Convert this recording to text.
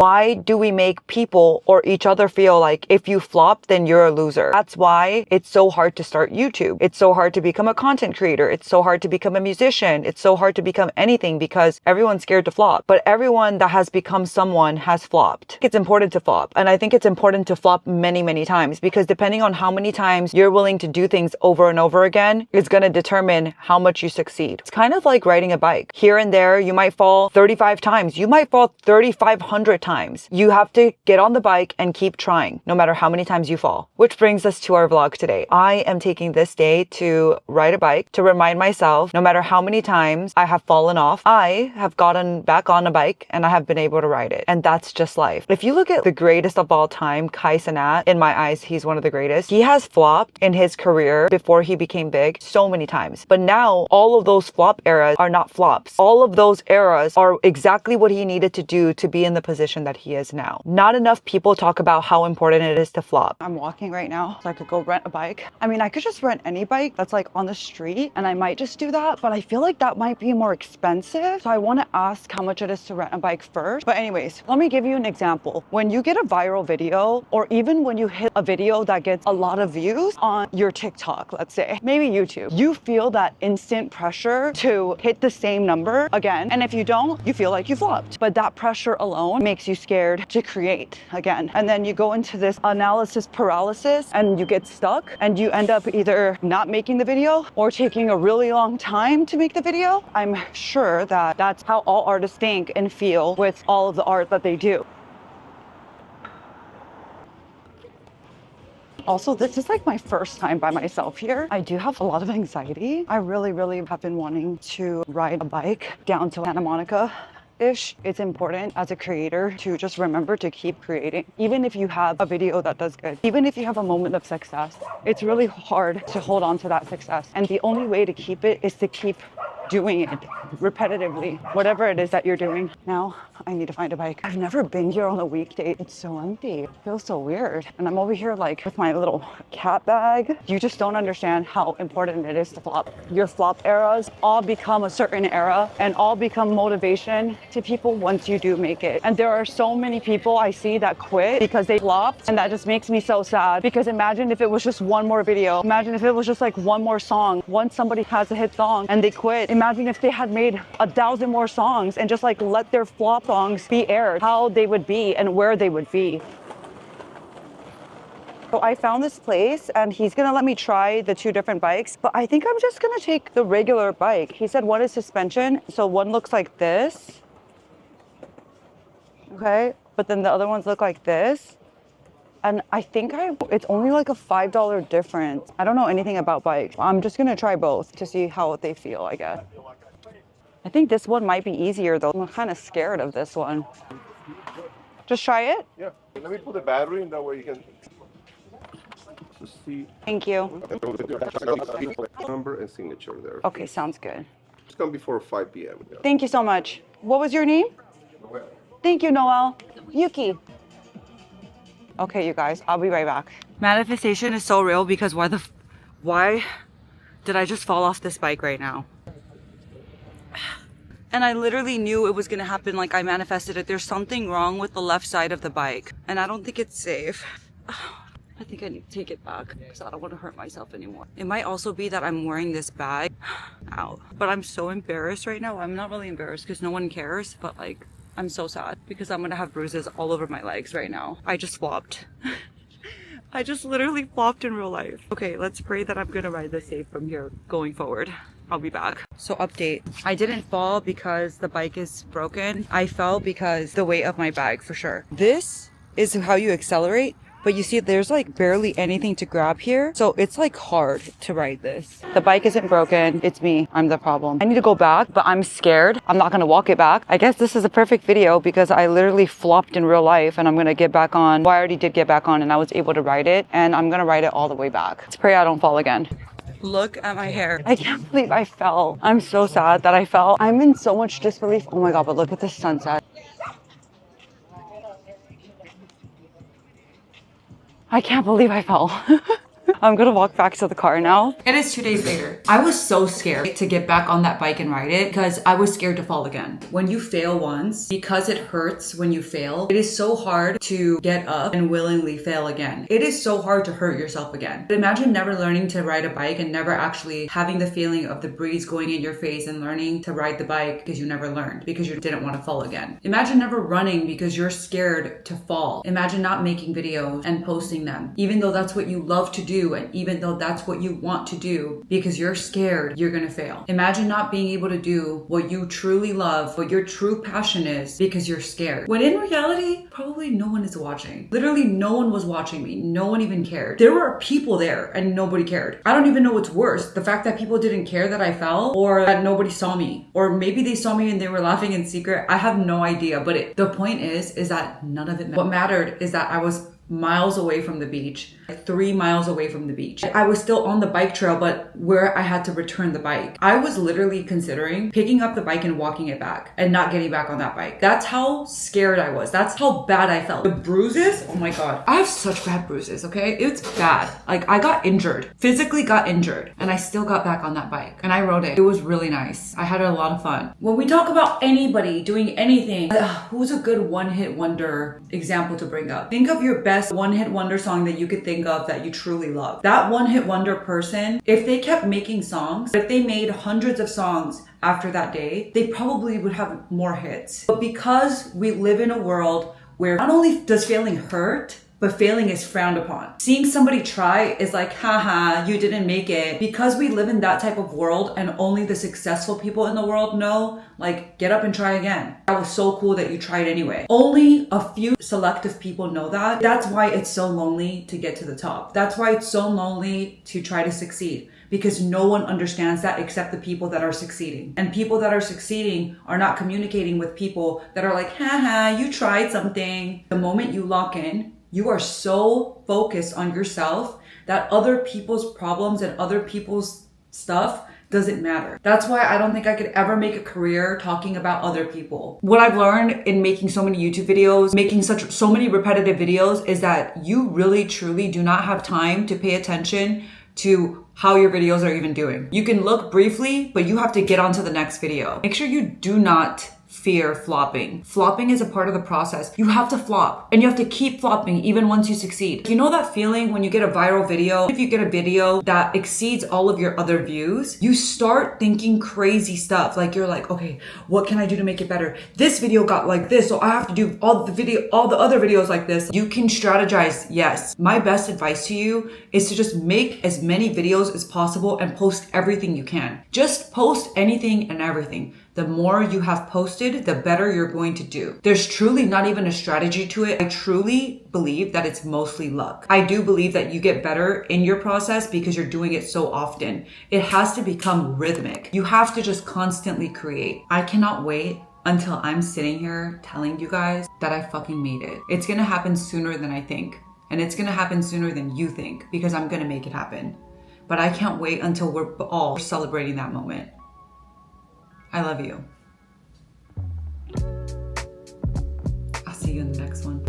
Why do we make people or each other feel like if you flop, then you're a loser? That's why it's so hard to start YouTube. It's so hard to become a content creator. It's so hard to become a musician. It's so hard to become anything because everyone's scared to flop. But everyone that has become someone has flopped. It's important to flop. And I think it's important to flop many, many times because depending on how many times you're willing to do things over and over again, it's going to determine how much you succeed. It's kind of like riding a bike. Here and there, you might fall 35 times. You might fall 3,500 times. You have to get on the bike and keep trying, no matter how many times you fall. Which brings us to our vlog today. I am taking this day to ride a bike to remind myself, no matter how many times I have fallen off, I have gotten back on a bike and I have been able to ride it. And that's just life. If you look at the greatest of all time, Kai Cenat, in my eyes, he's one of the greatest. He has flopped in his career before he became big so many times. But now all of those flop eras are not flops. All of those eras are exactly what he needed to do to be in the position that he is now. Not enough people talk about how important it is to flop. I'm walking right now, so I could go rent a bike. I mean, I could just rent any bike that's like on the street, and I might just do that, but I feel like that might be more expensive. So I want to ask how much it is to rent a bike first. But anyways, let me give you an example. When you get a viral video, or even when you hit a video that gets a lot of views on your TikTok, let's say, maybe YouTube, you feel that instant pressure to hit the same number again. And if you don't, you feel like you flopped. But that pressure alone makes you scared to create again. And then you go into this analysis paralysis and you get stuck and you end up either not making the video or taking a really long time to make the video. I'm sure that that's how all artists think and feel with all of the art that they do. Also, this is like my first time by myself here. I do have a lot of anxiety. I really have been wanting to ride a bike down to Santa Monica. It's important as a creator to just remember to keep creating. Even if you have a video that does good, even if you have a moment of success, it's really hard to hold on to that success. And the only way to keep it is to keep doing it repetitively, whatever it is that you're doing. Now I need to find a bike. I've never been here on a weekday. It's so empty. It feels so weird. And I'm over here like with my little cat bag. You just don't understand how important it is to flop. Your flop eras all become a certain era and all become motivation to people once you do make it. And there are so many people I see that quit because they flopped, and that just makes me so sad. Because imagine if it was just one more video. Imagine if it was just like one more song. Once somebody has a hit song and they quit, imagine if they had made 1,000 more songs and just like let their flop songs be aired, how they would be and where they would be. So I found this place and he's gonna let me try the 2 different bikes, but I think I'm just gonna take the regular bike. He said one is suspension, so one looks like this. Okay, but then the other ones look like this. And I think it's only like a $5 difference. I don't know anything about bikes. I'm just gonna try both to see how they feel, I guess. I think this one might be easier though. I'm kind of scared of this one. Just try it? Yeah. Let me put the battery in, that way you can see. Thank you. Number and signature there. Okay, sounds good. It's gonna be for 5 p.m. Yeah. Thank you so much. What was your name? Thank you, Noel. Yuki. Okay, you guys, I'll be right back. Manifestation is so real because why did I just fall off this bike right now? And I literally knew it was gonna happen. Like, I manifested it. There's something wrong with the left side of the bike and I don't think it's safe. I think I need to take it back because I don't want to hurt myself anymore. It might also be that I'm wearing this bag. Ow. But I'm so embarrassed right now. I'm not really embarrassed because no one cares, but like, I'm so sad because I'm gonna have bruises all over my legs right now. I just flopped. I just literally flopped in real life. Okay, let's pray that I'm gonna ride this safe from here going forward. I'll be back. So update. I didn't fall because the bike is broken. I fell because the weight of my bag for sure. This is how you accelerate. But you see, there's like barely anything to grab here. So it's like hard to ride this. The bike isn't broken. It's me. I'm the problem. I need to go back, but I'm scared. I'm not going to walk it back. I guess this is a perfect video because I literally flopped in real life and I'm going to get back on. Well, I already did get back on and I was able to ride it. And I'm going to ride it all the way back. Let's pray I don't fall again. Look at my hair. I can't believe I fell. I'm so sad that I fell. I'm in so much disbelief. Oh my God, but look at this sunset. I can't believe I fell. I'm gonna walk back to the car now. It is 2 days later. I was so scared to get back on that bike and ride it because I was scared to fall again. When you fail once, because it hurts when you fail, it is so hard to get up and willingly fail again. It is so hard to hurt yourself again. But imagine never learning to ride a bike and never actually having the feeling of the breeze going in your face and learning to ride the bike because you never learned, because you didn't want to fall again. Imagine never running because you're scared to fall. Imagine not making videos and posting them, even though that's what you love to do, and even though that's what you want to do, because you're scared you're gonna fail. Imagine not being able to do what you truly love, what your true passion is, because you're scared. When in reality, probably no one is watching. Literally no one was watching me. No one even cared. There were people there and nobody cared. I don't even know what's worse, the fact that people didn't care that I fell, or that nobody saw me, or maybe they saw me and they were laughing in secret. I have no idea, but the point is that none of it mattered. What mattered is that I was miles away from the beach, like 3 miles away from the beach. I was still on the bike trail, but where I had to return the bike. I was literally considering picking up the bike and walking it back and not getting back on that bike. That's how scared I was. That's how bad I felt. The bruises, oh my God. I have such bad bruises, okay? It's bad. Like, I got injured, physically got injured, and I still got back on that bike and I rode it. It was really nice. I had a lot of fun. When we talk about anybody doing anything, who's a good one-hit wonder example to bring up? Think of your best one-hit wonder song that you could think of that you truly love. That one-hit wonder person, if they kept making songs, if they made hundreds of songs after that day, they probably would have more hits. But because we live in a world where not only does failing hurt, but failing is frowned upon. Seeing somebody try is like, haha, you didn't make it. Because we live in that type of world and only the successful people in the world know, like, get up and try again. That was so cool that you tried anyway. Only a few selective people know that. That's why it's so lonely to get to the top. That's why it's so lonely to try to succeed. Because no one understands that except the people that are succeeding. And people that are succeeding are not communicating with people that are like, haha, you tried something. The moment you lock in, you are so focused on yourself that other people's problems and other people's stuff doesn't matter. That's why I don't think I could ever make a career talking about other people. What I've learned in making so many YouTube videos, making so many repetitive videos, is that you really truly do not have time to pay attention to how your videos are even doing. You can look briefly, but you have to get on to the next video. Make sure you do not fear flopping. Flopping is a part of the process. You have to flop and you have to keep flopping even once you succeed. You know that feeling when you get a viral video? If you get a video that exceeds all of your other views, you start thinking crazy stuff. Like you're like, okay, what can I do to make it better? This video got like this, so I have to do all the other videos like this. You can strategize, yes. My best advice to you is to just make as many videos as possible and post everything you can. Just post anything and everything. The more you have posted, the better you're going to do. There's truly not even a strategy to it. I truly believe that it's mostly luck. I do believe that you get better in your process because you're doing it so often. It has to become rhythmic. You have to just constantly create. I cannot wait until I'm sitting here telling you guys that I fucking made it. It's gonna happen sooner than I think. And it's gonna happen sooner than you think because I'm gonna make it happen. But I can't wait until we're all celebrating that moment. I love you. I'll see you in the next one.